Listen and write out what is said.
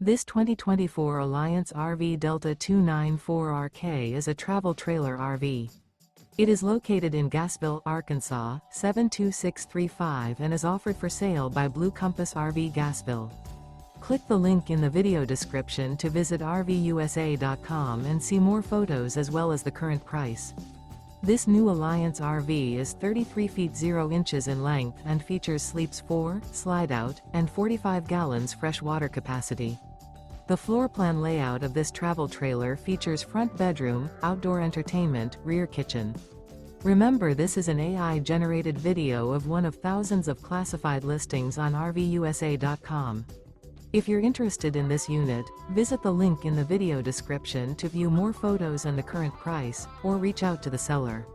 This 2024 Alliance RV Delta 294RK is a travel trailer RV. It is located in Gassville, Arkansas, 72635 and is offered for sale by Blue Compass RV Gassville. Click the link in the video description to visit RVUSA.com and see more photos as well as the current price. This new Alliance RV is 33 feet 0 inches in length and features sleeps 4, slide-out, and 45 gallons fresh water capacity. The floor plan layout of this travel trailer features front bedroom, outdoor entertainment, rear kitchen. Remember, this is an AI-generated video of one of thousands of classified listings on RVUSA.com. If you're interested in this unit, visit the link in the video description to view more photos and the current price, or reach out to the seller.